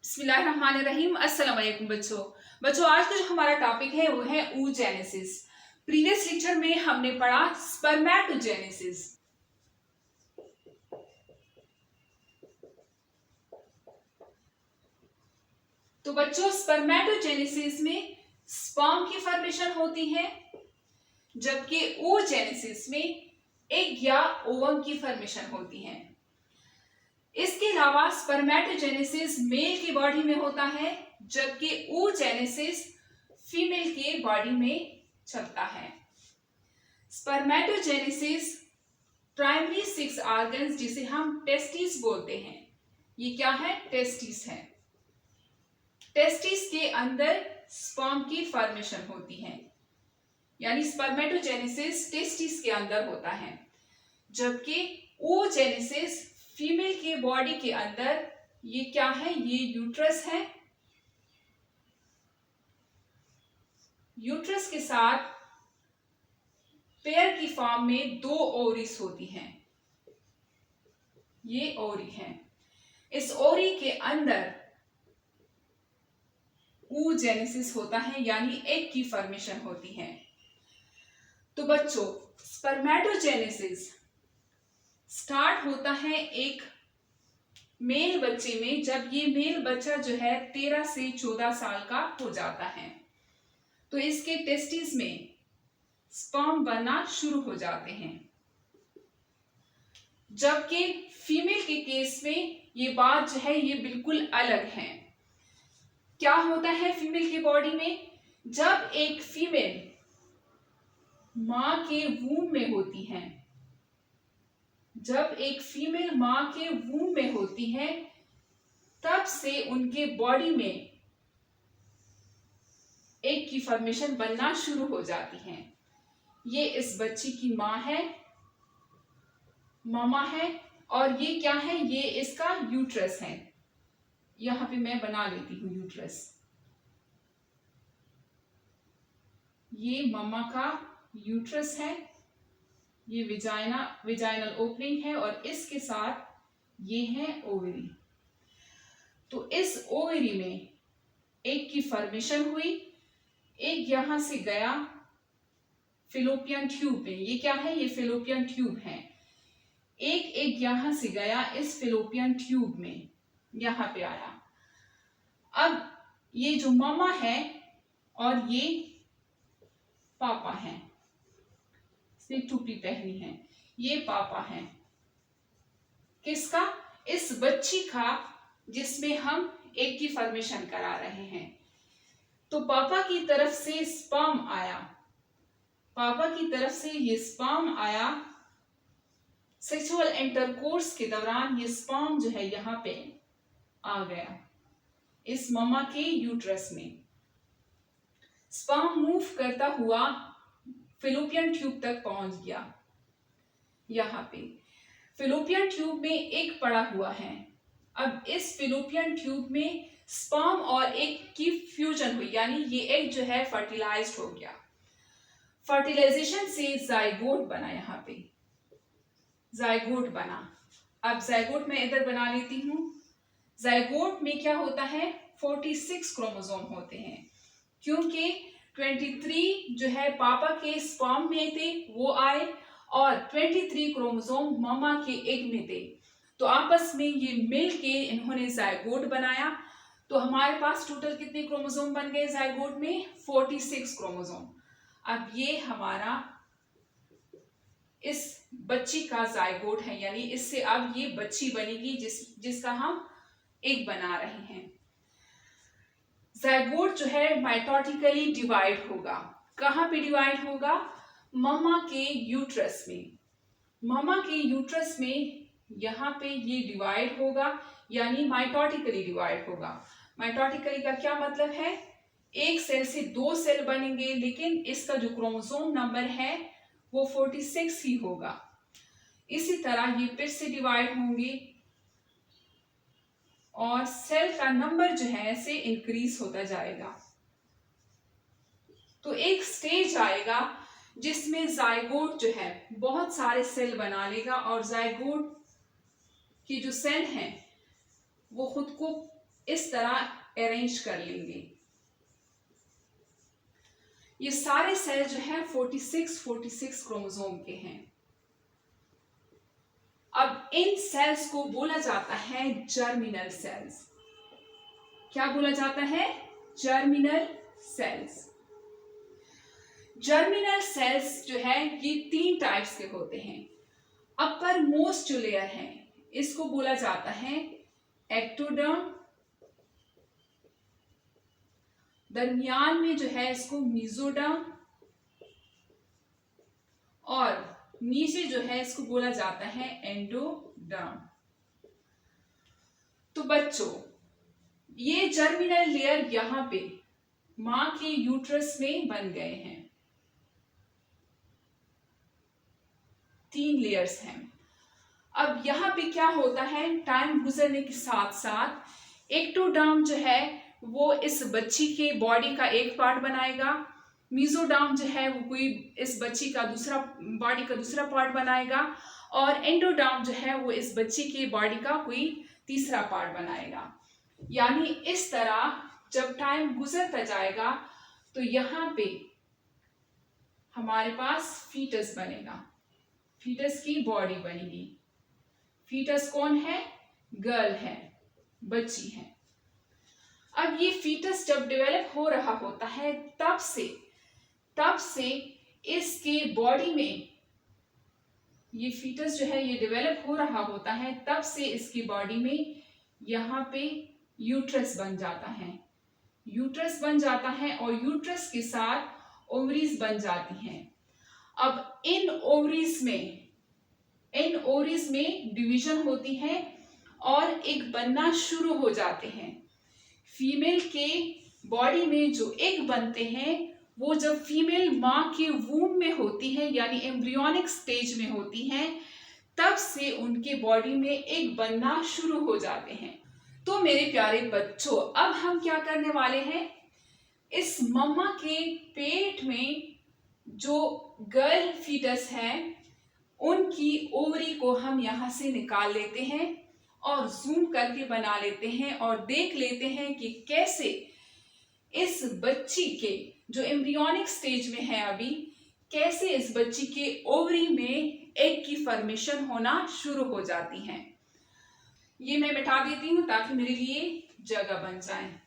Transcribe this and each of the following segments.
बिस्मिल्लाहिर्रहमानिर्रहीम। अस्सलाम वालेकुम बच्चों आज का जो हमारा टॉपिक है वो है oogenesis। प्रीवियस लेक्चर में हमने पढ़ा स्पर्मेटोजेनेसिस। तो बच्चों स्पर्मेटोजेनेसिस में स्पर्म की फॉर्मेशन होती है, जबकि oogenesis में एग या ओवम की फॉर्मेशन होती है। इसके अलावा स्पर्मेटोजेनेसिस मेल की बॉडी में होता है, जबकि oogenesis फीमेल के बॉडी में चलता है। स्पर्मेटोजेनेसिस प्राइमरी 6 ऑर्गन्स जिसे हम टेस्टिस बोलते हैं, ये क्या है? टेस्टिस है। टेस्टिस के अंदर स्पर्म की फॉर्मेशन होती है, यानी स्पर्मेटोजेनेसिस टेस्टिस के अंदर होता है, जबकि oogenesis फीमेल के बॉडी के अंदर ये क्या है? ये यूट्रस है। यूट्रस के साथ पेयर की फॉर्म में 2 ओवरीज होती हैं। ये ओवरी है। इस ओवरी के अंदर oogenesis होता है, यानी एग की फॉर्मेशन होती है। तो बच्चों स्पर्मेटोजेनेसिस स्टार्ट होता है एक मेल बच्चे में, जब ये मेल बच्चा जो है 13 से 14 साल का हो जाता है, तो इसके टेस्टिस में स्पर्म बनना शुरू हो जाते हैं। जबकि फीमेल के केस में ये बात जो है ये बिल्कुल अलग है। क्या होता है फीमेल की बॉडी में? जब एक फीमेल मां के वूम में होती है, जब एक फीमेल मां के वूम में होती है, तब से उनके बॉडी में एग की फॉर्मेशन बनना शुरू हो जाती है। ये इस बच्ची की मां है, मामा है, और ये क्या है? ये इसका यूट्रस है। यहां पे मैं बना लेती हूं यूट्रस। ये मामा का यूट्रस है, ये विजाइनल ओपनिंग है, और इसके साथ ये है ओवरी। तो इस ओवरी में एग की फॉर्मेशन हुई, एग यहां से गया फिलोपियन ट्यूब में। ये क्या है? ये फिलोपियन ट्यूब है। एग यहां से गया इस फिलोपियन ट्यूब में, यहां पे आया। अब ये जो मामा है और ये पापा है, इसने टोपी पहनी है, ये पापा है। किसका? इस बच्ची का, जिसमें हम एग की फॉर्मेशन करा रहे हैं। तो पापा की तरफ से स्पर्म आया, पापा की तरफ से ये स्पर्म आया। सेक्सुअल इंटरकोर्स के दौरान ये स्पर्म जो है यहां पे आ गया इस मम्मा के यूट्रस में। स्पर्म मूव करता हुआ फिलोपियन ट्यूब तक पहुंच गया। यहां पे फिलोपियन ट्यूब में एग पड़ा हुआ है। अब इस फिलोपियन ट्यूब में स्पर्म और एग की फ्यूजन हुई, यानी ये एग जो है फर्टिलाइज्ड हो गया। फर्टिलाइजेशन से जाइगोट बना, यहां पे जाइगोट बना। अब जाइगोट मैं इधर बना लेती हूं। जाइगोट में क्या होता है? 46 क्रोमोसोम होते हैं, क्योंकि 23 जो है पापा के स्पर्म में थे वो आए, और 23 क्रोमोसोम मामा के एग में थे। तो आपस में ये मिल के इन्होंने जाइगोट बनाया। तो हमारे पास टोटल कितने क्रोमोसोम बन गए जाइगोट में? 46 क्रोमोसोम। अब ये हमारा इस बच्ची का जाइगोट है, यानी इससे अब ये बच्ची बनेगी जिसका हम एग बना रहे हैं। जाइगोट जो है माइटोटिकली डिवाइड होगा। कहां पे डिवाइड होगा? मम्मा के यूट्रस में। मम्मा के यूट्रस में यहां पे ये डिवाइड होगा, यानी माइटोटिकली डिवाइड होगा। माइटोटिकली का क्या मतलब है? एक सेल से 2 सेल बनेंगे, लेकिन इसका जो क्रोमोसोम नंबर है वो 46 ही होगा। इसी तरह ये फिर से डिवाइड होंगे और सेल का नंबर जो है ऐसे इंक्रीज होता जाएगा। तो एक स्टेज आएगा जिसमें जाइगोट जो है बहुत सारे सेल बना लेगा, और जाइगोट की जो सेल हैं वो खुद को इस तरह अरेंज कर लेंगे। ये सारे सेल जो है 46 क्रोमोसोम के हैं। अब इन सेल्स को बोला जाता है जर्मिनल सेल्स। क्या बोला जाता है? Germinal cells. जर्मिनल सेल्स जो है ये 3 टाइप्स के होते हैं। अपर मोस्ट जो लेयर है इसको बोला जाता है एक्टोडर्म, दरमियान में जो है इसको मेसोडर्म, और नीचे जो है इसको बोला जाता है एंडोडर्म। तो बच्चों, ये जर्मिनल लेयर यहां पे मां के यूट्रस में बन गए हैं। 3 लेयर्स हैं। अब यहाँ पे क्या होता है, टाइम गुजरने के साथ साथ एक्टोडर्म जो है वो इस बच्ची के बॉडी का एक पार्ट बनाएगा, मेसोडर्म जो है वो कोई इस बच्ची का दूसरा बॉडी का दूसरा पार्ट बनाएगा, और एंडोडर्म जो है वो इस बच्ची के बॉडी का कोई तीसरा पार्ट बनाएगा। यानी इस तरह जब टाइम गुजरता जाएगा तो यहाँ पे हमारे पास फीटस बनेगा, फीटस की बॉडी बनेगी। फीटस कौन है? गर्ल है, बच्ची है। अब ये फीटस जब डेवलप हो रहा होता है तब से इसके बॉडी में ये फीटस जो है ये डेवलप हो रहा होता है, तब से इसकी बॉडी में यहाँ पे यूट्रस बन जाता है। यूट्रस बन जाता है और यूट्रस के साथ ओवरीज बन जाती हैं। अब इन ओवरीज में डिवीजन होती है और एक बनना शुरू हो जाते हैं। फीमेल के बॉडी में जो एग बनते हैं वो जब फीमेल मां के वूम में होती है यानी एम्ब्रियोनिक स्टेज में होती हैं, तब से उनके बॉडी में एग बनना शुरू हो जाते हैं। तो मेरे प्यारे बच्चों, अब हम क्या करने वाले हैं, इस मम्मा के पेट में जो गर्ल फीटस है उनकी ओवरी को हम यहाँ से निकाल लेते हैं और जूम करके बना लेते हैं और देख लेते हैं कि कैसे इस बच्ची के जो एम्ब्रियोनिक स्टेज में है अभी, कैसे इस बच्ची के ओवरी में एग की फॉर्मेशन होना शुरू हो जाती है। ये मैं मिटा देती हूँ ताकि मेरे लिए जगह बन जाए।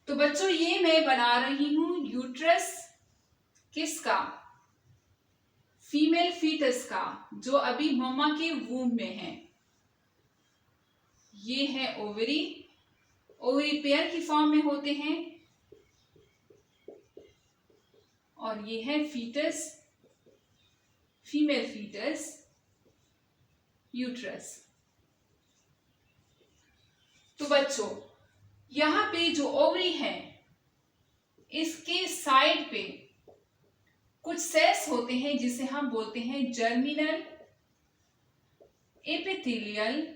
तो बच्चों, ये मैं बना रही हूँ यूट्रस किसका? फीमेल फीटस का, जो अभी मम्मा के वूम में है। ये है ओवरी, ओवरी पेयर की फॉर्म में होते हैं, और ये है फीटस, फीमेल फीटस, यूट्रस। तो बच्चों, यहां पे जो ओवरी है इसके साइड पे कुछ सेल्स होते हैं जिसे हम बोलते हैं germinal epithelial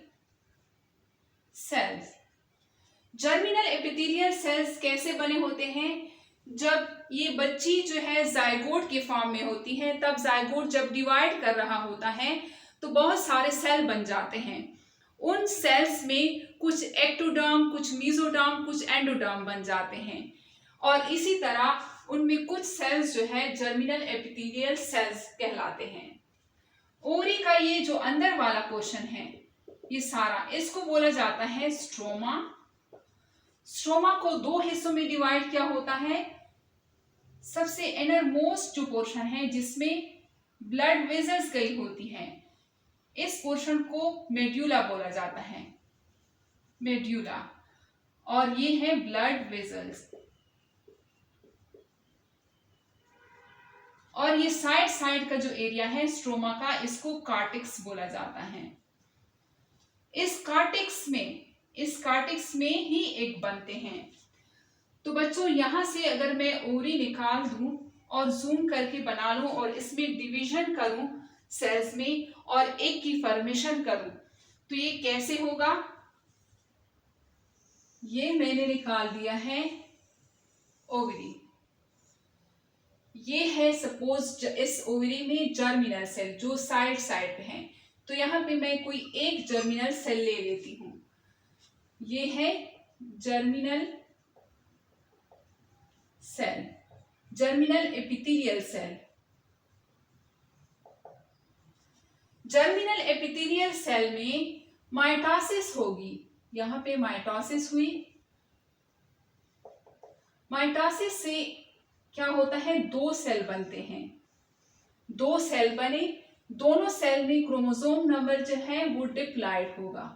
cells. Germinal epithelial cells कैसे बने होते हैं? जब ये बच्ची जो है जायगोट के फॉर्म में होती है, तब जायगोट जब डिवाइड कर रहा होता है तो बहुत सारे सेल बन जाते हैं। उन सेल्स में कुछ एक्टोडर्म, कुछ मेसोडर्म, कुछ एंडोडर्म बन जाते हैं, और इसी तरह उनमें कुछ सेल्स जो है जर्मिनल एपिथेलियल सेल्स कहलाते हैं। ओवरी का ये जो अंदर वाला पोर्शन है ये सारा, इसको बोला जाता है स्ट्रोमा। स्ट्रोमा को 2 हिस्सों में डिवाइड किया होता है। सबसे इनर मोस्ट जो पोर्शन है जिसमें ब्लड वेजल्स गई होती हैं, इस पोर्शन को मेड्यूला बोला जाता है, मेड्यूला, और ये है ब्लड वेजल्स। और ये साइड का जो एरिया है स्ट्रोमा का, इसको कार्टेक्स बोला जाता है। इस कार्टेक्स में ही एग बनते हैं। तो बच्चों, यहां से अगर मैं ओवरी निकाल दूं और जूम करके बना लूं और इसमें डिवीजन करूं सेल्स में और एग की फॉर्मेशन करूं, तो ये कैसे होगा? ये मैंने निकाल दिया है ओवरी। ये है सपोज इस ओवरी में जर्मिनल सेल जो साइड पे हैं, तो यहाँ पे मैं कोई एक जर्मिनल सेल ले लेती हूँ। ये है germinal cell, germinal epithelial cell. Germinal epithelial cell में माइटोसिस होगी, यहां पे माइटोसिस हुई। माइटोसिस से क्या होता है, दो सेल बनते हैं, दो सेल बने, दोनों सेल में क्रोमोसोम नंबर जो है वो डिप्लॉइड होगा।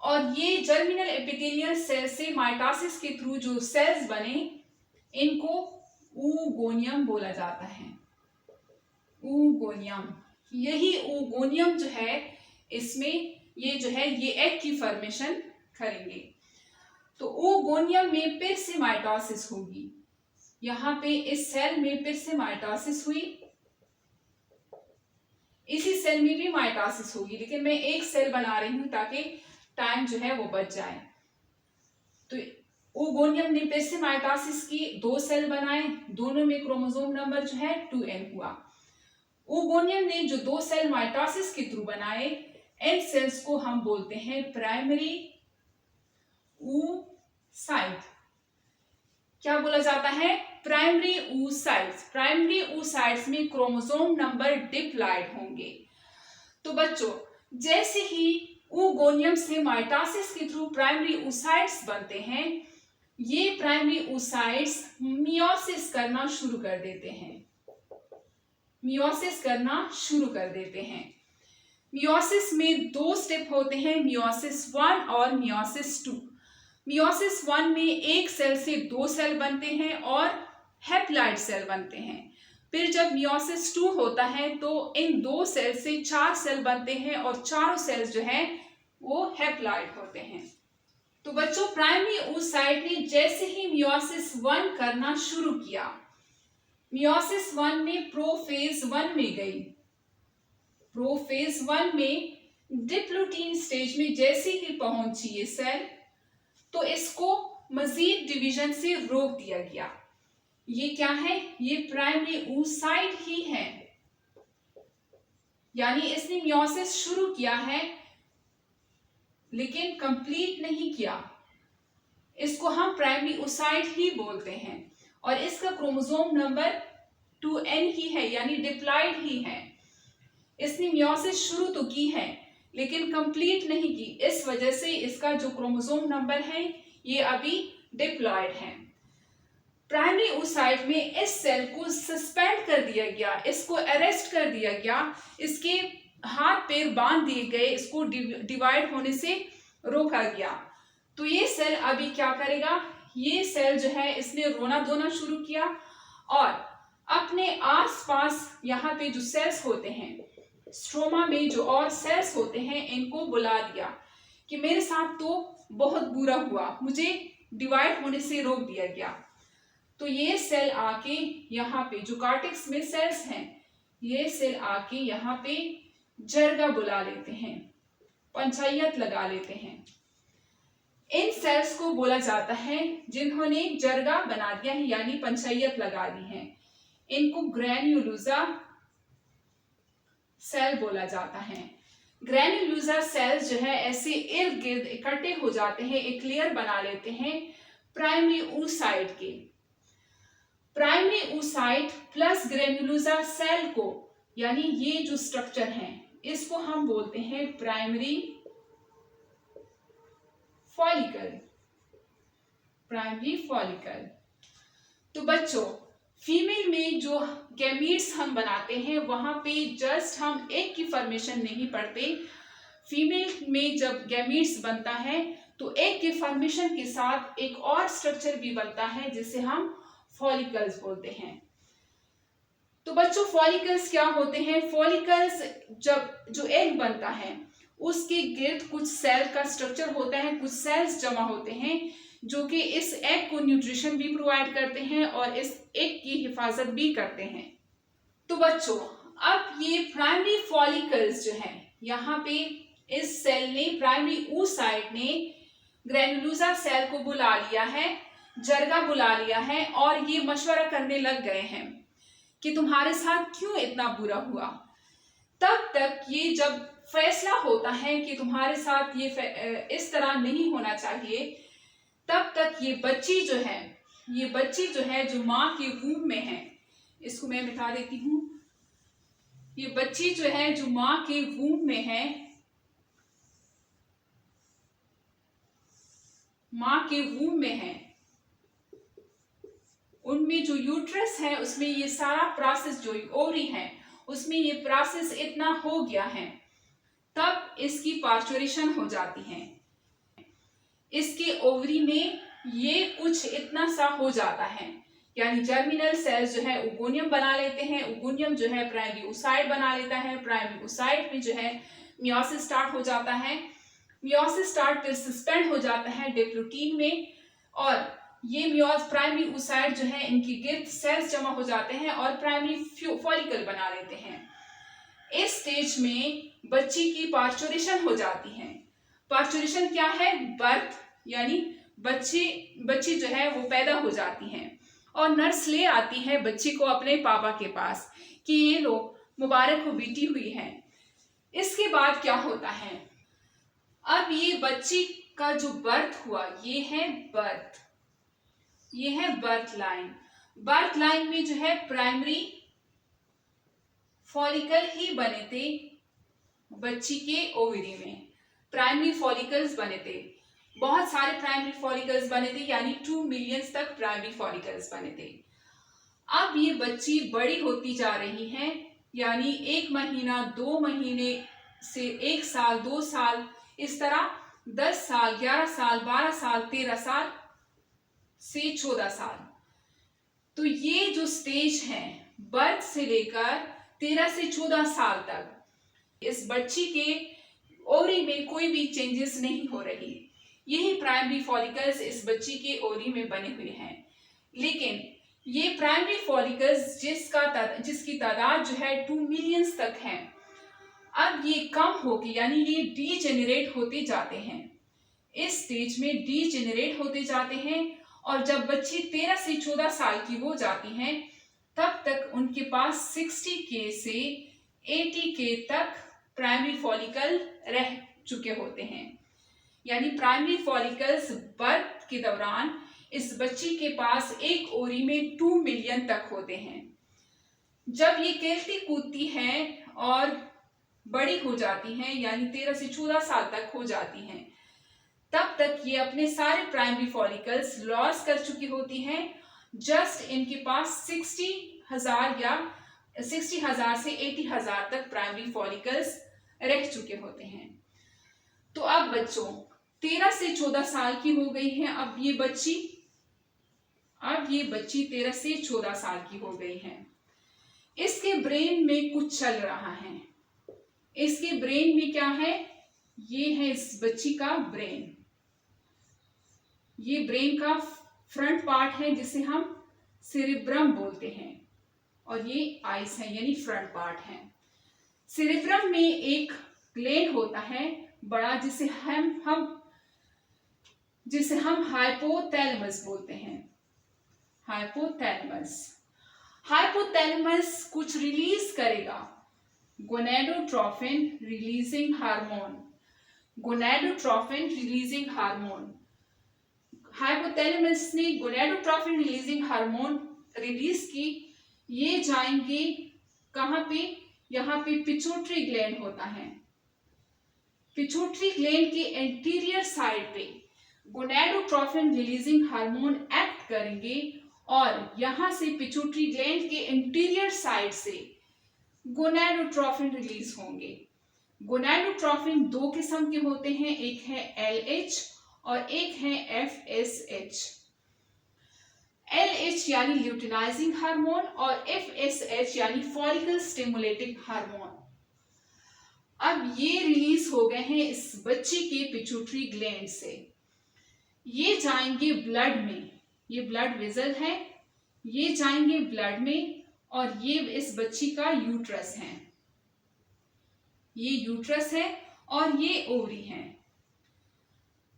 और ये जर्मिनल एपिथेलियल सेल से माइटोसिस के थ्रू जो सेल्स बने इनको oogonia बोला जाता है। oogonia, यही oogonia जो है इसमें ये जो है ये एग की फॉर्मेशन करेंगे। तो oogonia में फिर से माइटोसिस होगी, यहाँ पे इस सेल में फिर से माइटोसिस हुई, इसी सेल में भी माइटोसिस होगी, लेकिन मैं एक सेल बना रही हूं ताकि टाइम जो है वो बच जाए। तो oogonia ने फिर से माइटोसिस की, दो सेल बनाए, दोनों में क्रोमोसोम नंबर जो है 2n हुआ। oogonia ने जो दो सेल माइटोसिस के थ्रू बनाए, इन सेल्स को हम बोलते हैं प्राइमरी oocyte। क्या बोला जाता है, प्राइमरी oocytes। प्राइमरी oocytes में क्रोमोसोम नंबर डिप्लॉइड होंगे। तो बच्चों, जैसे ही oogonia से माइटोसिस के थ्रू प्राइमरी oocytes बनते हैं, ये प्राइमरी oocytes मियोसिस करना शुरू कर देते हैं, मियोसिस करना शुरू कर देते हैं। मियोसिस में दो स्टेप होते हैं, मियोसिस 1 और मियोसिस 2। मियोसिस 1 में एक सेल से दो सेल बनते हैं और हैप्लॉइड सेल बनते हैं। फिर जब मियोसिस 2 होता है तो इन दो सेल से 4 सेल बनते हैं और चारों सेल्स जो है वो हैप्लॉइड होते हैं। तो बच्चों, प्राइमरी oocyte ने जैसे ही मियोसिस 1 करना शुरू किया, मियोसिस 1 में प्रोफेज 1 में गई, प्रोफेज 1 में डिप्लोटीन स्टेज में जैसे ही पहुंची ये सेल, तो इसको मजीद डिवीजन से रोक दिया गया। ये क्या है, ये प्राइमरी oocyte ही है, यानी इसने मियोसिस शुरू किया है लेकिन कंप्लीट नहीं किया। इसको हम प्राइमरी oocyte ही बोलते हैं और इसका क्रोमोसोम नंबर 2n ही है, यानी डिप्लॉइड ही है। इसने मियोसिस शुरू तो की है लेकिन कंप्लीट नहीं की, इस वजह से इसका जो क्रोमोसोम नंबर है ये अभी डिप्लॉइड है। प्राइमरी oocyte में इस सेल को सस्पेंड कर दिया गया, इसको अरेस्ट कर दिया गया, इसके हाथ पैर बांध दिए गए, इसको डिवाइड होने से रोका गया। तो ये सेल अभी क्या करेगा, ये सेल जो है इसने रोना धोना शुरू किया और अपने आसपास यहाँ पे जो सेल्स होते हैं, स्ट्रोमा में जो और सेल्स होते हैं, इनको बुला दिया कि मेरे साथ तो बहुत बुरा हुआ, मुझे डिवाइड होने से रोक दिया गया। तो ये सेल आके यहाँ पे जो कार्टेक्स में सेल्स हैं, ये सेल आके यहाँ पे जरगा बुला लेते हैं, पंचायत लगा लेते हैं। इन सेल्स को बोला जाता है, जिन्होंने जरगा बना दिया है यानी पंचायत लगा दी है, इनको ग्रैन्युलोसा सेल बोला जाता है। ग्रैन्युलोसा सेल्स जो है ऐसे इर्द गिर्द इकट्ठे हो जाते हैं, एक लेयर बना लेते हैं प्राइमरी oocyte के। Primary oocyte plus granulosa cell को, यानी ये जो स्ट्रक्चर है इसको हम बोलते हैं प्राइमरी फॉलिकल, प्राइमरी फॉलिकल। तो बच्चों, फीमेल में जो गैमीट्स हम बनाते हैं वहां पे जस्ट हम एग की फॉर्मेशन नहीं पढ़ते। फीमेल में जब गैमीट्स बनता है तो एग के फॉर्मेशन के साथ एक और स्ट्रक्चर भी बनता है जिसे हम फॉलिकल्स बोलते हैं। तो बच्चों, फॉलिकल्स क्या होते हैं, फॉलिकल्स जब जो एग बनता है उसके गिर्द कुछ सेल का स्ट्रक्चर होता है, कुछ सेल्स जमा होते हैं जो कि इस एग को न्यूट्रिशन भी प्रोवाइड करते हैं और इस एग की हिफाजत भी करते हैं। तो बच्चों, अब ये प्राइमरी फॉलिकल्स जो है, यहाँ पे इस सेल ने, प्राइमरी oocyte ने ग्रैन्युलोसा सेल को बुला लिया है, जरगा बुला लिया है और ये मशवरा करने लग गए हैं कि तुम्हारे साथ क्यों इतना बुरा हुआ। तब तक ये जब फैसला होता है कि तुम्हारे साथ ये इस तरह नहीं होना चाहिए, तब तक ये बच्ची जो है जो माँ के वूम में है, इसको मैं मिटा देती हूँ। ये बच्ची जो है जो माँ के वूम में है, माँ के वूम में है, उनमें जो यूट्रस है उसमें ये सारा प्रोसेस, जो ओवरी है उसमें ये प्रोसेस इतना हो गया है, तब इसकी पार्चुरेशन हो जाती है। इसके ओवरी में ये कुछ इतना सा हो जाता है, यानी जर्मिनल सेल्स जो है ओगोनियम बना लेते हैं, ओगोनियम जो है प्राइमरी ओसाइट बना लेता है, प्राइमरी ओसाइट में जो है मियोसिस स्टार्ट हो जाता है, मियोसिस स्टार्ट फिर सस्पेंड हो जाता है डिप्लोटीन में, और ये प्राइमरी ओसाइट जो है इनकी गिर्द सेल्स जमा हो जाते हैं और प्राइमरी फॉलिकल बना लेते हैं। इस स्टेज में बच्ची की पार्चुरेशन हो जाती है। पार्चुरेशन क्या है? बर्थ, यानी बच्ची जो है वो पैदा हो जाती है और नर्स ले आती है बच्ची को अपने पापा के पास कि ये लो मुबारक हो, बेटी हुई है। इसके बाद क्या होता है? अब ये बच्ची का जो बर्थ हुआ, ये है बर्थ, ये है बर्थ लाइन। बर्थ लाइन में जो है प्राइमरी फॉलिकल ही बने थे बच्ची के ओवरी में, प्राइमरी फॉलिकल्स बने थे, बहुत सारे प्राइमरी फॉलिकल्स बने थे, यानी 2 मिलियन तक प्राइमरी फॉलिकल्स बने थे। अब ये बच्ची बड़ी होती जा रही है, यानी 1 महीना, 2 महीने से 1 साल, 2 साल, इस तरह 10 साल, 11 साल, 12 साल, 13 साल से 14 साल। तो ये जो स्टेज है बर्थ से लेकर 13 से 14 साल तक, इस बच्ची के ओवरी में कोई भी चेंजेस नहीं हो रही। यही प्राइमरी फॉलिकल्स इस बच्ची के ओवरी में बने हुए हैं। लेकिन ये प्राइमरी फॉलिकल्स जिसकी तादाद जो है 2 मिलियन तक है, अब ये कम होगी, यानी ये डीजेनरेट होते जाते हैं। इस स्टेज में डीजेनरेट होते जाते हैं और जब बच्ची 13 से 14 साल की हो जाती हैं, तब तक उनके पास 60K से 80K तक प्राइमरी फॉलिकल रह चुके होते हैं। यानी प्राइमरी फॉलिकल्स बर्थ के दौरान इस बच्ची के पास एक ओवरी में 2 मिलियन तक होते हैं। जब ये खेलती कूदती हैं और बड़ी हो जाती हैं, यानी 13 से 14 साल तक हो जाती हैं, तब तक ये अपने सारे प्राइमरी फॉलिकल्स लॉस कर चुकी होती हैं। जस्ट इनके पास 60,000 से 80,000 तक प्राइमरी फॉलिकल्स रह चुके होते हैं। तो अब बच्चों 13 से 14 साल की हो गई है। अब ये बच्ची 13 से 14 साल की हो गई है। इसके ब्रेन में कुछ चल रहा है। इसके ब्रेन में क्या है? ये है इस बच्ची का ब्रेन। ये ब्रेन का फ्रंट पार्ट है जिसे हम सेरेब्रम बोलते हैं, और ये आइस है, यानी फ्रंट पार्ट है। सेरेब्रम में एक ग्लैंड होता है बड़ा, जिसे हम हाइपोथैलेमस बोलते हैं। हाइपोथैलेमस कुछ रिलीज करेगा, गोनेडोट्रोफिन रिलीजिंग हार्मोन। हाइपोथैलेमस ने गोनेडोट्रोफिन रिलीजिंग हार्मोन रिलीज की। ये जाएंगे कहां पे? यहाँ पे पिट्यूटरी ग्लैंड होता है। पिट्यूटरी ग्लैंड के एंटीरियर साइड पे गोनेडोट्रोफिन रिलीजिंग हार्मोन एक्ट करेंगे और यहां से पिट्यूटरी ग्लैंड के इंटीरियर साइड से गोनेडोट्रोफिन रिलीज होंगे। गोनेडोट्रोफिन 2 किस्म के होते हैं, एक है LH और एक है FSH। LH यानी ल्यूटिनाइजिंग हार्मोन और FSH यानी फॉलिकल स्टिमुलेटिंग हार्मोन। अब ये रिलीज हो गए हैं इस बच्ची के पिट्यूटरी ग्लैंड से। ये जाएंगे ब्लड में, ये ब्लड वेसल है, ये जाएंगे ब्लड में, और ये इस बच्ची का यूट्रस है। ये यूट्रस है और ये ओवरी है।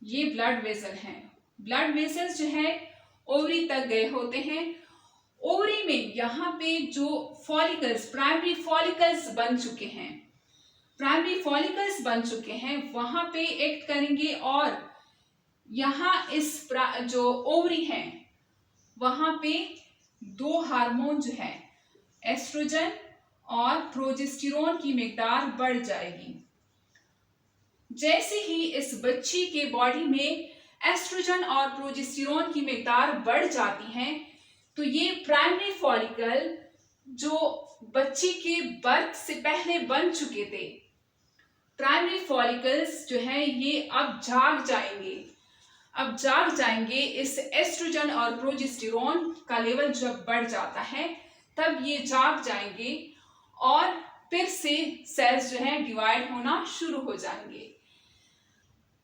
ये ब्लड वेसल है। ब्लड वेसल्स जो है ओवरी तक गए होते हैं। ओवरी में यहाँ पे जो फॉलिकल्स, प्राइमरी फॉलिकल्स बन चुके हैं, प्राइमरी फॉलिकल्स बन चुके हैं वहां पे एक्ट करेंगे और यहाँ इस जो ओवरी है वहां पे दो हार्मोन जो है एस्ट्रोजन और प्रोजेस्टेरोन की मिकदार बढ़ जाएगी। जैसे ही इस बच्ची के बॉडी में एस्ट्रोजन और प्रोजेस्टेरोन की मिकदार बढ़ जाती है तो ये प्राइमरी फॉलिकल जो बच्ची के बर्थ से पहले बन चुके थे, प्राइमरी फॉलिकल्स जो है ये अब जाग जाएंगे। इस एस्ट्रोजन और प्रोजेस्टेरोन का लेवल जब बढ़ जाता है तब ये जाग जाएंगे और फिर से सेल्स जो है डिवाइड होना शुरू हो जाएंगे।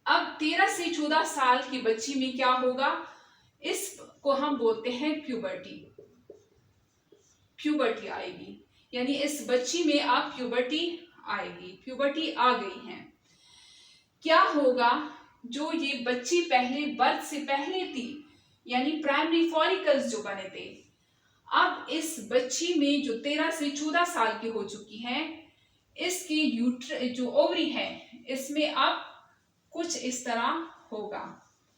अब 13 से 14 साल की बच्ची में क्या होगा, इसको हम बोलते हैं प्यूबर्टी आएगी, यानी इस बच्ची में अब प्यूबर्टी आ गई है। क्या होगा, जो ये बच्ची पहले बर्थ से पहले थी यानी प्राइमरी फॉलिकल्स जो बने थे, अब इस बच्ची में जो 13 से 14 साल की हो चुकी है, इसकी जो ओवरी है इसमें अब कुछ इस तरह होगा।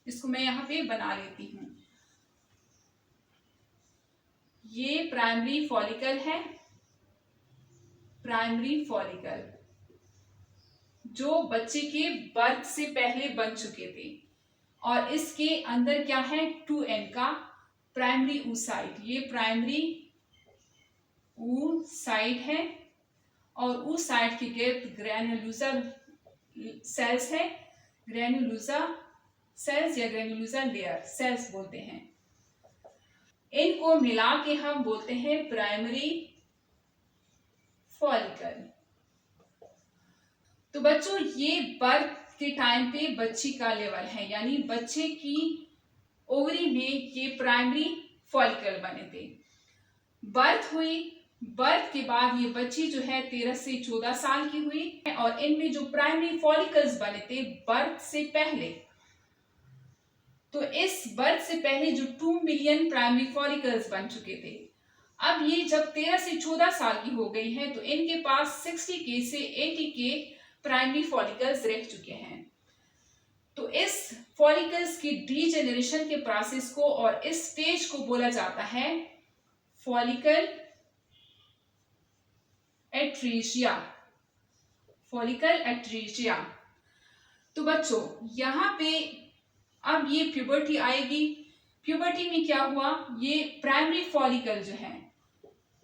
इसको मैं यहाँ पे बना लेती हूँ। ये प्राइमरी फॉलिकल है, प्राइमरी फॉलिकल जो बच्चे के बर्थ से पहले बन चुके थे और इसके अंदर क्या है 2n का प्राइमरी oocyte। ये प्राइमरी oocyte है और oocyte के गिर्द ग्रैन्युलोसा सेल्स है, ग्रैन्युलोसा सेल्स या ग्रैन्युलोसा लेयर सेल्स बोलते हैं। इनको मिला के हम बोलते हैं प्राइमरी फॉलिकल। तो बच्चों ये बर्थ के टाइम पे बच्ची का लेवल है, यानी बच्चे की ओवरी में ये प्राइमरी फॉलिकल बने थे। बर्थ हुई, बर्थ के बाद ये बच्ची जो है 13 से 14 साल की हुई और इनमें जो प्राइमरी फॉलिकल्स बने थे बर्थ से पहले, तो इस बर्थ से पहले जो 2 मिलियन प्राइमरी फॉलिकल्स बन चुके थे, अब ये जब 13 से 14 साल की हो गई है तो इनके पास 60K से 80K प्राइमरी फॉलिकल्स रह चुके हैं। तो इस फॉलिकल्स की डीजेनरेशन के प्रोसेस को और इस स्टेज को बोला जाता है फॉलिकल एट्रीजिया, फॉलिकल एट्रीजिया। तो बच्चों यहाँ पे अब ये प्यूबर्टी आएगी। प्यूबर्टी में क्या हुआ, ये प्राइमरी फॉलिकल जो है,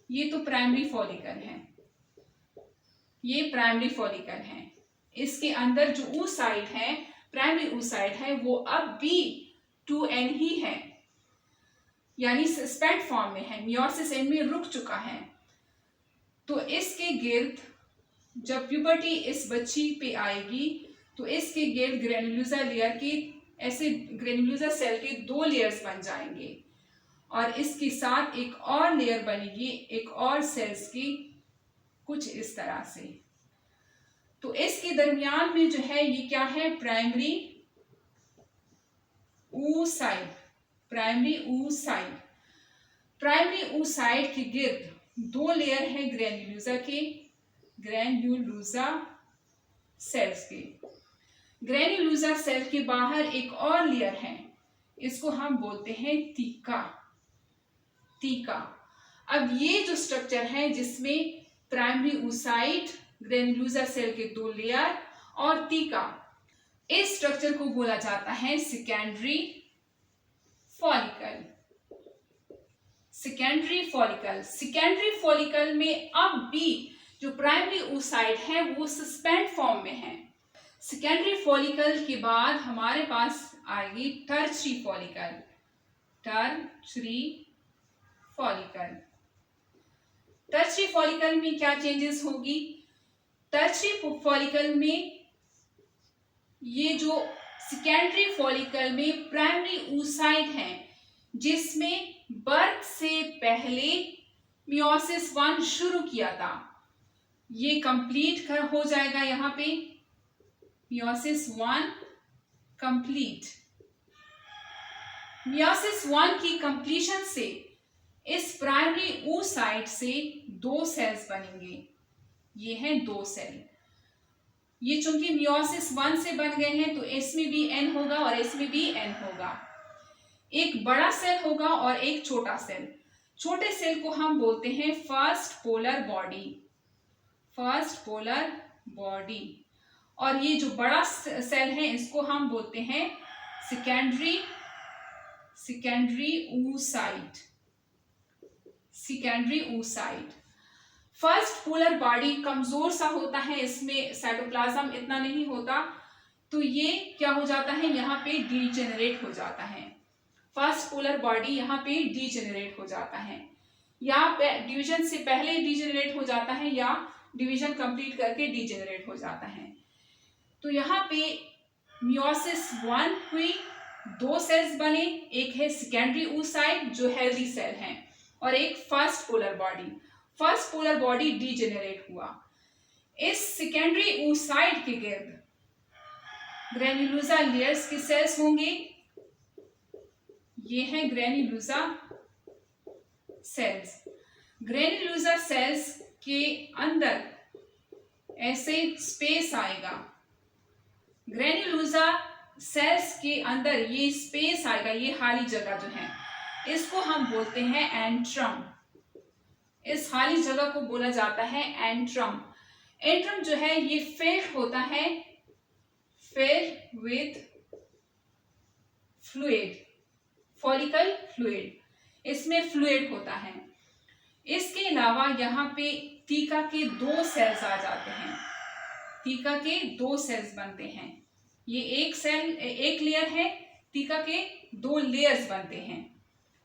ये तो प्राइमरी फॉलिकल है, ये प्राइमरी फॉलिकल है, इसके अंदर जो oocyte है, प्राइमरी oocyte है, वो अब भी 2n ही है, यानी सस्पेंड फॉर्म में है, मियोसिस एंड में रुक चुका है। तो इसके गिर्द जब प्यूबर्टी इस बच्ची पे आएगी तो इसके गिर्द ग्रैन्युलोसा लेयर की, ऐसे ग्रैन्युलोसा सेल के 2 लेयर्स बन जाएंगे और इसके साथ एक और लेयर बनेगी, एक और सेल्स की, कुछ इस तरह से। तो इसके दरमियान में जो है ये क्या है, primary oocyte, primary oocyte। Primary oocyte के गिर्द 2 लेयर है ग्रैन्युलोसा के, ग्रैन्युलोसा सेल्स के। ग्रैन्युलोसा सेल के बाहर एक और लेयर है, इसको हम बोलते हैं तीका। अब ये जो स्ट्रक्चर है जिसमें प्राइमरी oocyte, ग्रैन्युलोसा सेल के 2 लेयर और तीका, इस स्ट्रक्चर को बोला जाता है सेकेंडरी फॉलिकल। सेकेंडरी फॉलिकल में अब भी जो प्राइमरी oocyte है वो सस्पेंड फॉर्म में है। सेकेंडरी फॉलिकल के बाद हमारे पास आएगी टर्शरी फॉलिकल। टर्शरी फॉलिकल में क्या चेंजेस होगी, टर्शरी फॉलिकल में ये जो सेकेंडरी फॉलिकल में प्राइमरी oocyte है जिसमें बर्थ से पहले मियोसिस 1 शुरू किया था, ये कंप्लीट हो जाएगा। यहाँ पे मियोसिस 1 कंप्लीट, मियोसिस 1 की कंप्लीशन से इस प्राइमरी oocyte से 2 सेल्स बनेंगे, ये हैं 2 सेल। ये चूंकि मियोसिस 1 से बन गए हैं तो इसमें भी एन होगा और इसमें भी एन होगा। एक बड़ा सेल होगा और एक छोटा सेल। छोटे सेल को हम बोलते हैं first polar body, first polar body. और ये जो बड़ा सेल है इसको हम बोलते हैं secondary, secondary oocyte, secondary oocyte। First polar body कमजोर सा होता है, इसमें साइटोप्लाज्म इतना नहीं होता, तो ये क्या हो जाता है, यहाँ पे डीजेनरेट हो जाता है। फर्स्ट पोलर बॉडी यहाँ पे डीजेनरेट हो जाता है, या डिवीजन से पहले डीजेनरेट हो जाता है या डिवीजन कंप्लीट करके डीजेनरेट हो जाता है। तो यहाँ पे मियोसिस 1 हुई, 2 सेल्स बने, एक है सेकेंडरी oocyte जो हेल्दी सेल है और एक first polar body. First polar body degenerate हुआ। इस सेकेंडरी oocyte के गिर्द ग्रेन्युलोसा लेयर्स के सेल्स होंगे, ये है ग्रेन्युलोसा सेल्स। ग्रेन्युलोसा सेल्स के अंदर ऐसे स्पेस आएगा, ग्रेन्युलोसा सेल्स के अंदर ये स्पेस आएगा, ये खाली जगह जो है इसको हम बोलते हैं एंट्रम। इस खाली जगह को बोला जाता है एंट्रम। एंट्रम जो है ये फिल्ड होता है, filled with fluid, follicle fluid, इसमें फ्लूइड होता है। इसके अलावा यहाँ पे टीका के 2 सेल्स आ जाते हैं, टीका के 2 सेल्स बनते हैं। ये एक सेल, एक लेयर है, टीका के 2 लेयर्स बनते हैं।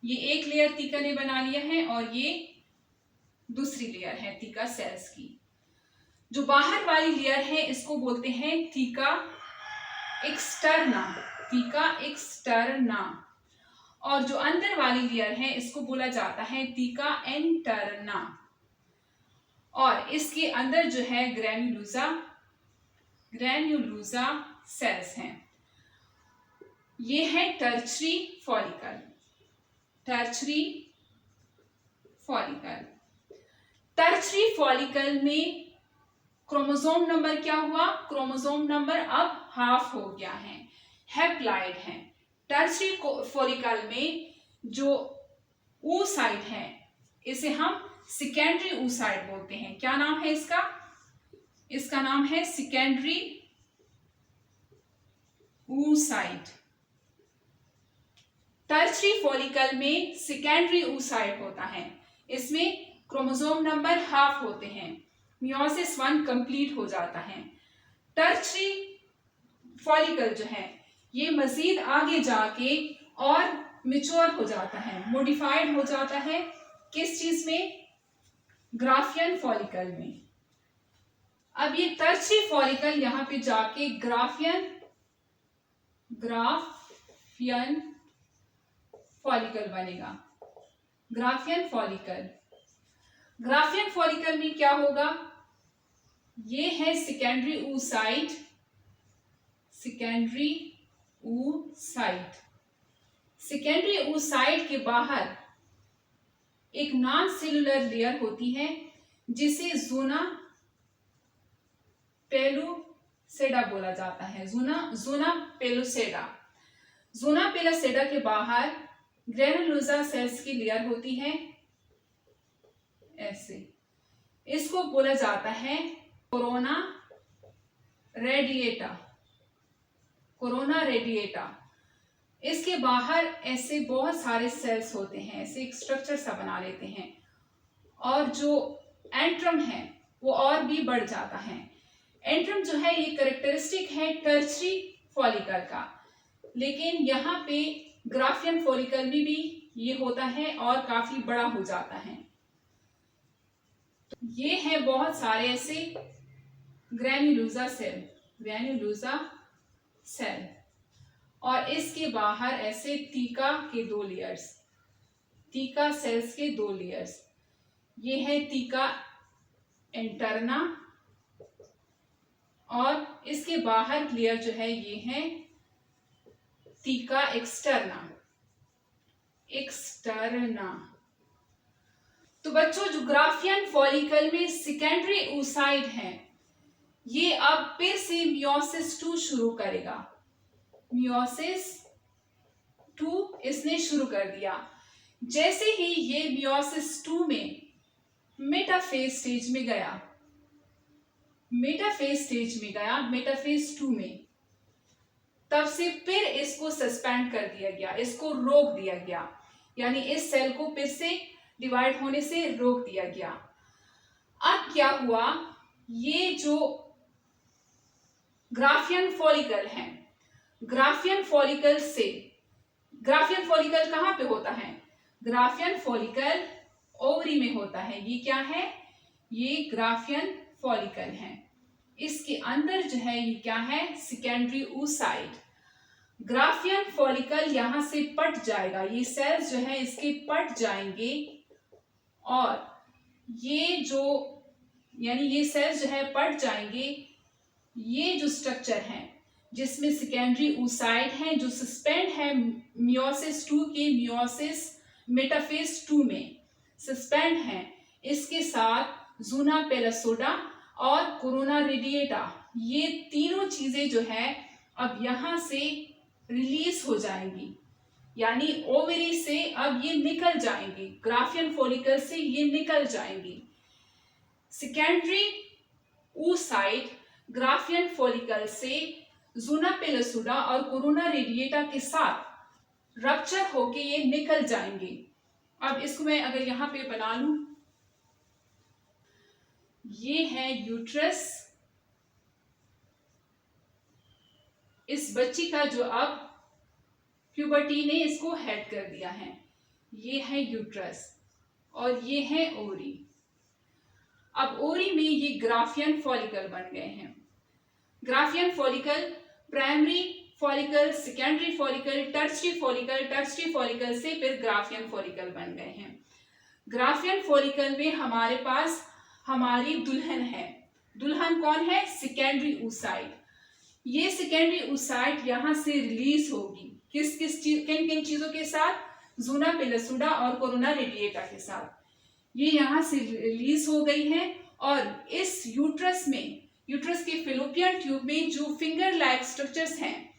ये एक लेयर टीका ने बना लिया है और ये दूसरी लेयर है टीका सेल्स की। जो बाहर वाली लेयर है इसको बोलते हैं टीका एक्सटर्ना, टीका एक्सटर्ना। और जो अंदर वाली लेयर है इसको बोला जाता है टीका इंटरना। और इसके अंदर जो है ग्रेन्युलोसा, ग्रेन्युलोसा सेल्स हैं। ये है tertiary follicle, tertiary follicle. Tertiary follicle में क्रोमोसोम नंबर क्या हुआ, क्रोमोसोम नंबर अब हाफ हो गया है, हैप्लॉइड है। टर्चरी फॉलिकल में जो oocyte है इसे हम सेकेंडरी oocyte बोलते हैं। क्या नाम है इसका, इसका नाम है सेकेंडरी oocyte। टर्चरी फॉलिकल में सेकेंडरी oocyte होता है, इसमें क्रोमोसोम नंबर हाफ होते हैं, मियोसिस 1 कंप्लीट हो जाता है। टर्चरी फॉलिकल जो है ये मजीद आगे जाके और मैच्योर हो जाता है, मॉडिफाइड हो जाता है। किस चीज में, ग्राफियन फॉलिकल में। अब ये टर्चरी फॉलिकल यहाँ पे जाके ग्राफियन, ग्राफियन फॉलिकल बनेगा, ग्राफियन फॉलिकल। ग्राफियन फॉलिकल में क्या होगा, ये है secondary oocyte, secondary oocyte। Secondary oocyte के बाहर एक नॉन सेलुलर लेयर होती है जिसे ज़ोना पेलुसेडा बोला जाता है, ज़ोना पेलुसेडा। ज़ोना पेलुसेडा के बाहर ग्रेनुलोसा सेल्स की लेयर होती है ऐसे, इसको बोला जाता है कोरोना रेडिएटा, कोरोना रेडिएटा। इसके बाहर ऐसे बहुत सारे सेल्स होते हैं, ऐसे एक स्ट्रक्चर सा बना लेते हैं, और जो एंट्रम है वो और भी बढ़ जाता है। एंट्रम जो है ये कैरेक्टरिस्टिक है टर्चरी फॉलिकल का, लेकिन यहाँ पे ग्राफियन फॉलिकल में भी ये होता है और काफी बड़ा हो जाता है। ये है बहुत सारे ऐसे ग्रेन्युलोसा सेल, ग्रेन्युलोसा सेल, और इसके बाहर ऐसे टीका के 2 लेयर्स, टीका सेल्स के 2 लेयर्स। ये है टीका इंटरना और इसके बाहर लेयर जो है ये है टीका एक्सटर्ना, एक्सटर्ना। तो बच्चों जो ग्राफियन फॉलिकल में सेकेंडरी oocyte है ये अब फिर से मियोसिस 2 शुरू करेगा। मियोसिस 2 इसने शुरू कर दिया। जैसे ही ये मियोसिस 2 में मेटाफेज स्टेज में गया, मेटाफेज 2 में, तब से फिर इसको सस्पेंड कर दिया गया, इसको रोक दिया गया, यानी इस सेल को फिर से डिवाइड होने से रोक दिया गया। अब क्या हुआ, ये जो ग्राफियन फॉलिकल है, ग्राफियन फॉलिकल कहां पे होता है? ग्राफियन फॉलिकल ओवरी में होता है। ये क्या है? ये ग्राफियन फॉलिकल है। इसके अंदर जो है ये क्या है? Secondary oocyte। ग्राफियन फॉलिकल यहां से पट जाएगा, ये सेल्स जो है इसके पट जाएंगे और ये सेल्स जो है पट जाएंगे। ये जो स्ट्रक्चर है जिसमें सेकेंडरी oocyte है, जो सस्पेंड है मियोसिस 2 के मियोसिस मेटाफेज 2 में सस्पेंड है, इसके साथ ज़ूना पेलोसोडा और कोरोना रेडिएटा, ये तीनों चीजें जो है अब यहां से रिलीज हो जाएंगी, यानी ओवरी से अब ये निकल जाएंगी, ग्राफियन फॉलिकल से ये निकल जाएंगी। सेकेंडरी oocyte ग्राफियन फॉलिकल से ज़ूना पेलोसोडा और कोरोना रेडिएटा के साथ रप्चर होके ये निकल जाएंगे। अब इसको मैं अगर यहां पे बना लूं, ये है यूट्रस, इस बच्ची का जो अब प्यूबर्टी ने इसको हेड कर दिया है। ये है यूट्रस और ये है ओवरी। अब ओवरी में ये ग्राफियन फॉलिकल बन गए हैं। Graafian follicle, primary follicle, secondary follicle, tertiary follicle से फिर ग्राफियन फॉलिकल बन गए हैं। ग्राफियन फॉलिकल में हमारे पास हमारी दुल्हन है। दुल्हन कौन है? Secondary oocyte। ये सेकेंडरी oocyte यहां से रिलीज होगी किन किन चीजों के साथ? ज़ूना पेलोसोडा और कोरोना रेडिएटा के साथ। ये यहां से रिलीज हो गई है और इस यूट्रस के फिलोपियन ट्यूब में जो फिंगर लाइक स्ट्रक्चर्स हैं,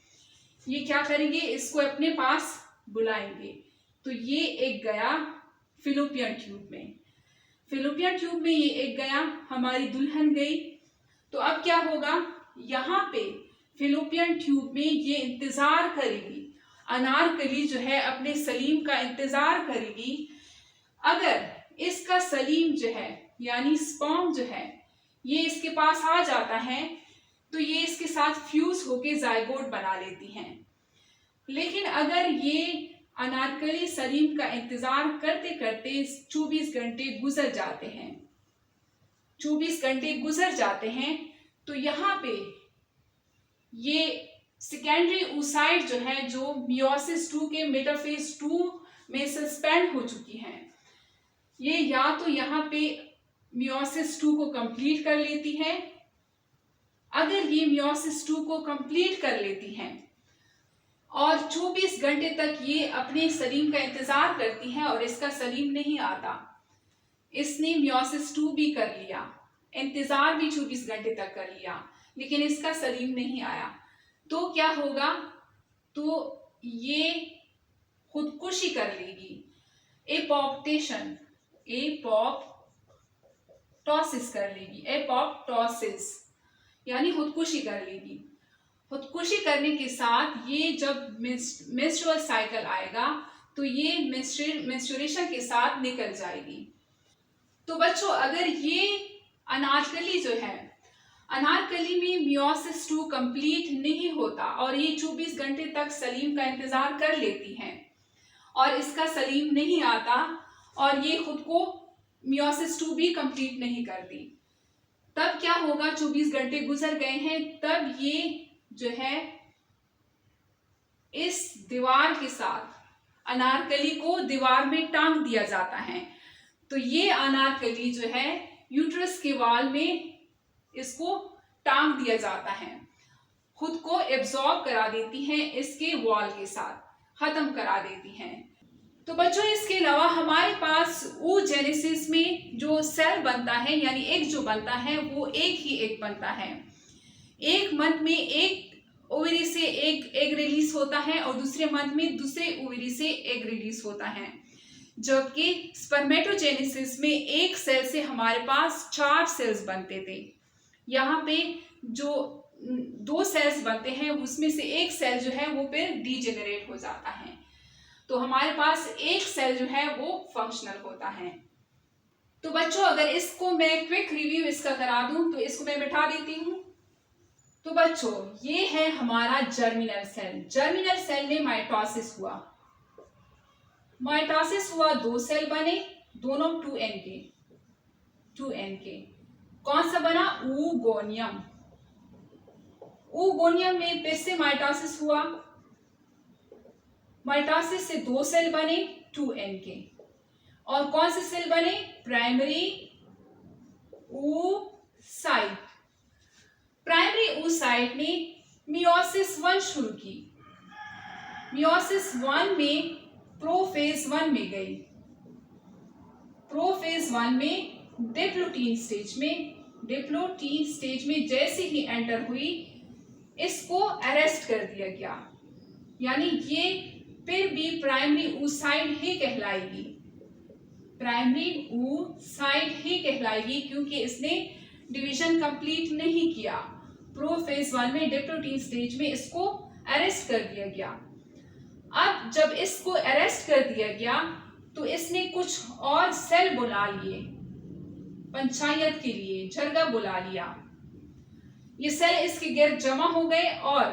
ये क्या करेंगे? इसको अपने पास बुलाएंगे। तो ये एक गया फिलोपियन ट्यूब में ये एक गया, हमारी दुल्हन गई। तो अब क्या होगा? यहाँ पे फिलोपियन ट्यूब में ये इंतजार करेगी, अनारकली जो है अपने सलीम का इंतजार करेगी। अगर इसका सलीम जो है यानी स्पर्म जो है ये इसके पास आ जाता है तो ये इसके साथ फ्यूज होके जाइगोट बना लेती हैं। लेकिन अगर ये अनारकली सलीम का इंतजार करते करते 24 घंटे गुजर जाते हैं तो यहाँ पे ये सेकेंडरी oocyte जो है, जो मियोसिस 2 के मेटाफेज 2 में सस्पेंड हो चुकी हैं, ये या तो यहाँ पे मियोसिस 2 को कंप्लीट कर लेती है। अगर ये मियोसिस 2 को कंप्लीट कर लेती हैं और 24 घंटे तक ये अपने सलीम का इंतजार करती हैं और इसका सलीम नहीं आता, इसने मियोसिस 2 भी कर लिया, इंतजार भी 24 घंटे तक कर लिया, लेकिन इसका सलीम नहीं आया, तो क्या होगा? तो ये खुदकुशी कर लेगी, एपोप्टोसिस कर लेगी, एपोप्टोसिस यानी खुदकुशी कर लेगी। खुदकुशी करने के साथ ये जब मेंस्ट्रुअल साइकिल आएगा तो ये मेंस्ट्रुएशन के साथ निकल जाएगी। तो बच्चों, अगर ये अनारकली जो है, अनारकली में मियोसिस 2 कंप्लीट नहीं होता और ये 24 घंटे तक सलीम का इंतजार कर लेती हैं और इसका सलीम नहीं आता और ये खुद को मियोसिस 2 भी कंप्लीट नहीं करती, तब क्या होगा? 24 घंटे गुजर गए हैं, तब ये जो है इस दीवार के साथ अनारकली को दीवार में टांग दिया जाता है। तो ये अनारकली जो है यूट्रस के वॉल में इसको टांग दिया जाता है, खुद को एब्जॉर्ब करा देती हैं, इसके वॉल के साथ खत्म करा देती हैं। तो बच्चों, इसके अलावा हमारे पास oogenesis में जो सेल बनता है यानी एग जो बनता है वो एक ही एग बनता है। एक मंथ में एक ओवरी से एक एग रिलीज होता है और दूसरे मंथ में दूसरे ओवरी से एग रिलीज होता है। जबकि स्पर्मेटोजेनेसिस में एक सेल से हमारे पास 4 सेल्स बनते थे। यहाँ पे जो 2 सेल्स बनते हैं उसमें से एक सेल जो है वो फिर डीजेनरेट हो जाता है, तो हमारे पास एक सेल जो है वो फंक्शनल होता है। तो बच्चों अगर इसको मैं क्विक रिव्यू इसका करा दूं तो इसको मैं बिठा देती हूँ। तो बच्चों ये है हमारा जर्मिनल सेल। जर्मिनल सेल में माइटोसिस हुआ। माइटोसिस हुआ, 2 सेल बने, दोनों 2n के। कौन सा बना? oogonia। oogonia में फिर से माइटोसिस हुआ। माइटोसिस से 2 सेल बने 2n के। और कौन से सेल बने? Primary oocyte। प्राइमरी oocyte ने मियोसिस 1 शुरू की। मियोसिस 1 में प्रोफेज 1 में गई। प्रोफेज 1 में डिप्लोटीन स्टेज में जैसे ही एंटर हुई इसको अरेस्ट कर दिया गया, यानी ये फिर भी प्राइमरी oocyte ही कहलाएगी। प्राइमरी oocyte ही कहलाएगी क्योंकि इसने डिवीजन कंप्लीट नहीं किया। प्रोफेज 1 में डिप्लोटीन स्टेज में इसको अरेस्ट कर दिया गया। अब जब इसको अरेस्ट कर दिया गया तो इसने कुछ और सेल बुला लिए पंचायत के लिए, जरगा बुला लिया। ये सेल इसके गिर्द जमा हो गए और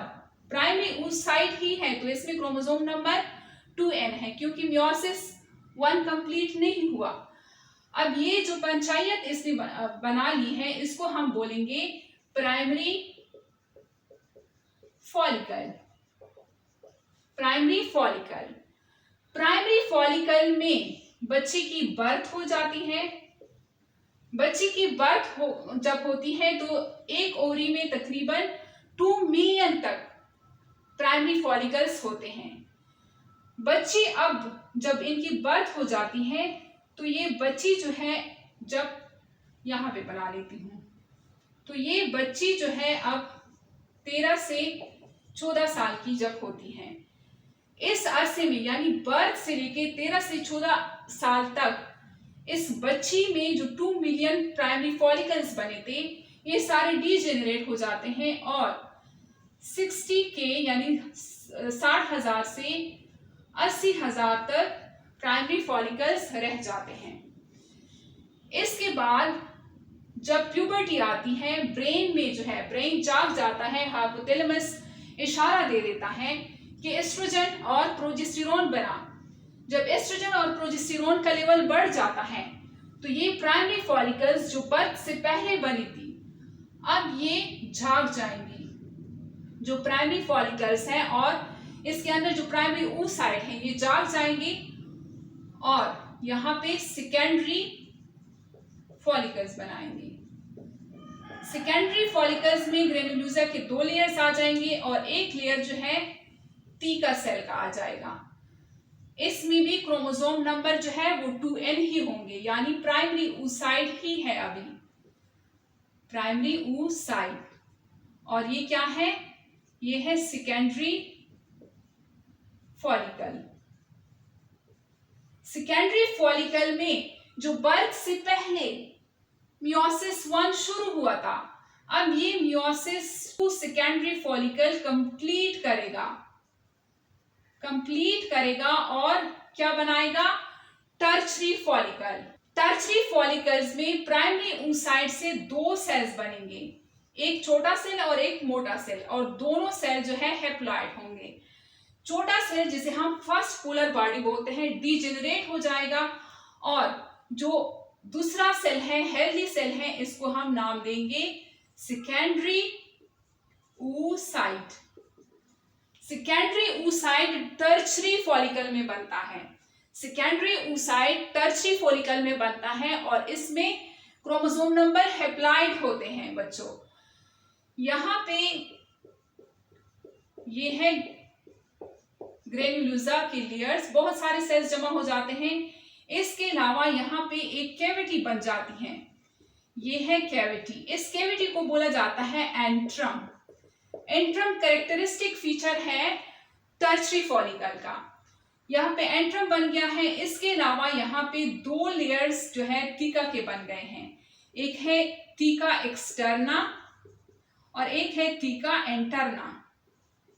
प्राइमरी oocyte ही है तो इसमें क्रोमोसोम नंबर 2n है क्योंकि मियोसिस 1 कंप्लीट नहीं हुआ। अब ये जो पंचायत इसने बना ली है इसको हम बोलेंगे primary follicle. Primary follicle. Primary follicle में बच्चे की बर्थ हो जाती है। बच्चे की बर्थ जब होती है तो एक ओवरी में तकरीबन 2 मिलियन तक प्राइमरी फॉलिकल्स होते हैं। बच्ची अब जब इनकी बर्थ हो जाती है तो ये बच्ची जो है, जब यहाँ पे बना लेती हूँ, तो ये बच्ची जो है अब 13 से 14 साल की जब होती है, इस अरसे में यानी बर्थ से लेके 13 से 14 साल तक इस बच्ची में जो 2 मिलियन प्राइमरी फॉलिकल्स बने थे ये सारे डीजेनरेट हो जाते हैं और 60K यानी 60,000 से 80,000 तक प्राइमरी फॉलिकल्स रह जाते हैं। इसके बाद जब प्यूबर्टी आती है, ब्रेन में जो है ब्रेन जाग जाता है, हाइपोथैलेमस इशारा दे देता है कि एस्ट्रोजन और प्रोजेस्टेरोन बना। जब एस्ट्रोजन और प्रोजेस्टेरोन का लेवल बढ़ जाता है तो ये प्राइमरी फॉलिकल्स जो बर्थ से पहले बनी थी अब ये जाग जाएंगी, जो प्राइमरी फॉलिकल्स हैं, और इसके अंदर जो प्राइमरी oocyte है ये जाग जाएंगी और यहाँ पे सेकेंडरी फॉलिकल्स बनाएंगे। सेकेंडरी फॉलिकल्स में ग्रेनुलोसा के 2 लेयर्स आ जाएंगे और एक लेयर जो है टीका सेल का आ जाएगा। इसमें भी क्रोमोसोम नंबर जो है वो 2n ही होंगे, यानी प्राइमरी oocyte ही है अभी, प्राइमरी oocyte। और ये क्या है? ये है सेकेंडरी फॉलिकल। सेकेंडरी फॉलिकल में जो बर्थ से पहले मियोसिस 1 शुरू हुआ था, अब ये मियोसिस सेकेंडरी फॉलिकल कंप्लीट करेगा और क्या बनाएगा? Tertiary follicle. टर्शरी फॉलिकल्स में प्राइमरी oocyte से 2 सेल्स बनेंगे, एक छोटा सेल और एक मोटा सेल, और दोनों सेल जो है हैप्लॉइड होंगे। छोटा सेल जिसे हम फर्स्ट पोलर बॉडी बोलते हैं डीजेनरेट हो जाएगा और जो दूसरा सेल है हेल्दी सेल है इसको हम नाम देंगे secondary oocyte। Secondary oocyte tertiary follicle में बनता है। सेकेंडरी oocyte टर्शरी फॉलिकल में बनता है और इसमें क्रोमोसोम नंबर हैप्लॉइड होते हैं बच्चों। यहाँ पे ये है ग्रेनुलोसा के लेयर्स, बहुत सारे सेल्स जमा हो जाते हैं। इसके अलावा यहाँ पे एक कैविटी बन जाती है, ये है कैविटी। इस कैविटी को बोला जाता है एंट्रम। एंट्रम कैरेक्टरिस्टिक फीचर है टर्शरी फॉलिकल का। यहाँ पे एंट्रम बन गया है। इसके अलावा यहाँ पे 2 लेयर्स जो है थीका के बन गए हैं। एक है थीका एक्सटर्ना और एक है थीका एंटरना।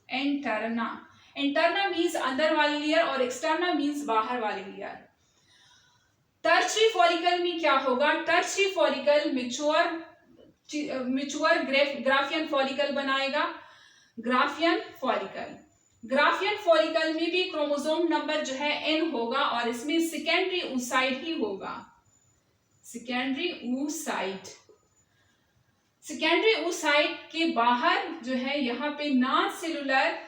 एंटरना मीन्स अंदर वाली लेयर और एक्सटर्ना मीन्स बाहर वाली लेयर। टर्शरी फॉलिकल में क्या होगा? Tertiary follicle mature Graafian follicle बनाएगा। ग्राफियन फॉलिकल में भी क्रोमोसोम नंबर जो है n होगा और इसमें सेकेंडरी oocyte ही होगा। सेकेंडरी oocyte के बाहर जो है यहाँ पे नॉन सेलुलर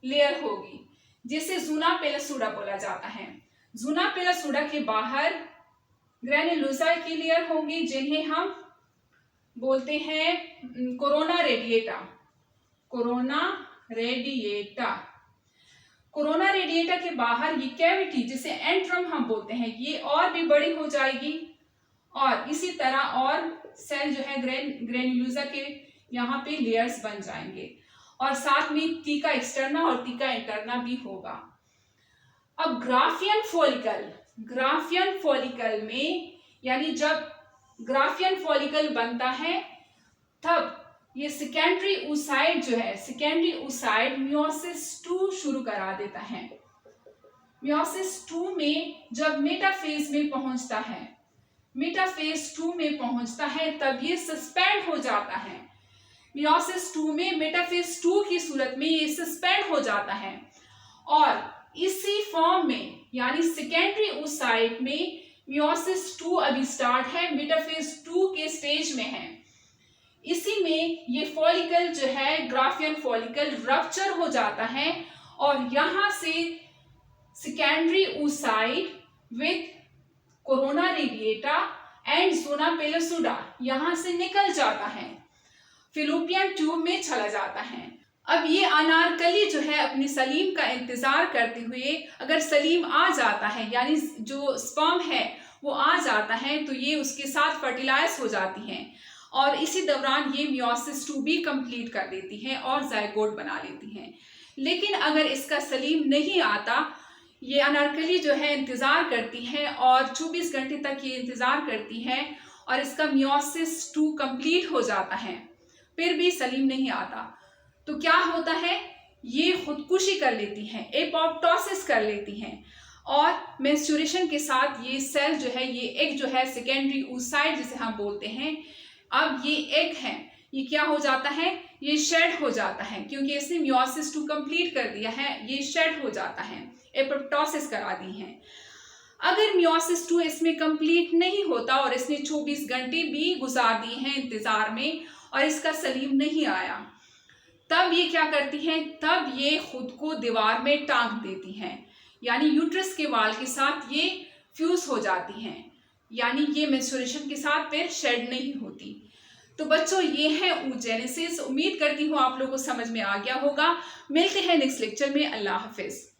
लेयर होगी जिसे ज़ूना पेलसुडा बोला जाता है। ज़ूना पेलसुडा के बाहर ग्रेन्युलोसा की लेयर होंगी जिन्हें हम बोलते हैं कोरोना रेडिएटा के बाहर ये कैविटी जिसे एंट्रम हम बोलते हैं ये और भी बड़ी हो जाएगी और इसी तरह और सेल जो है ग्रेन्युलोसा के यहाँ पे लेयर्स बन जाएंगे और साथ में थीका एक्सटर्ना और थीका इंटरना भी होगा। अब ग्राफियन फॉलिकल में यानी जब ग्राफियन फॉलिकल बनता है तब ये सेकेंडरी oocyte जो है मियोसिस 2 शुरू करा देता है। मियोसिस 2 में जब मेटाफेज में पहुंचता है तब ये सस्पेंड हो जाता है। मियोसिस 2 में मेटाफेज 2 की सूरत में ये सस्पेंड हो जाता है और इसी फॉर्म में यानी सेकेंडरी oocyte में मियोसिस 2 अभी स्टार्ट है, मेटाफेज 2 के स्टेज में है। इसी में ये फॉलिकल जो है ग्राफियन फॉलिकल रप्चर हो जाता है और यहाँ से secondary oocyte with corona radiata and zona pellucida यहाँ से निकल जाता है, फिलोपियन ट्यूब में चला जाता है। अब ये अनारकली जो है अपनी सलीम का इंतजार करते हुए अगर सलीम आ जाता है यानी जो स्पर्म है वो आ जाता है तो ये उसके साथ फर्टिलाइज हो जाती हैं और इसी दौरान ये मियोसिस 2 भी कंप्लीट कर देती हैं और जायगोट बना लेती हैं। लेकिन अगर इसका सलीम नहीं आता, ये अनारकली जो है इंतजार करती है और 24 घंटे तक ये इंतजार करती है और इसका मियोसिस 2 कंप्लीट हो जाता है, फिर भी सलीम नहीं आता तो क्या होता है? ये खुदकुशी कर लेती हैं, एपोप्टोसिस कर लेती हैं और मेंस्ट्रुएशन के साथ ये सेल जो है ये एग जो है सेकेंडरी oocyte जिसे हम बोलते हैं, अब ये एग है ये क्या हो जाता है? ये शेड हो जाता है क्योंकि इसने मियोसिस 2 कंप्लीट कर दिया है, ये शेड हो जाता है, एपोप्टोसिस करा दी है। अगर मियोसिस 2 इसमें कंप्लीट नहीं होता और इसने 24 घंटे भी गुजार दिए हैं इंतजार में और इसका सलीम नहीं आया, तब ये क्या करती हैं? तब ये खुद को दीवार में टांग देती हैं यानी यूट्रस के वाल के साथ ये फ्यूज हो जाती हैं, यानी ये मेंस्ट्रुएशन के साथ फिर शेड नहीं होती। तो बच्चों ये है oogenesis। उम्मीद करती हूँ आप लोगों को समझ में आ गया होगा। मिलते हैं नेक्स्ट लेक्चर में। अल्लाह हाफिज।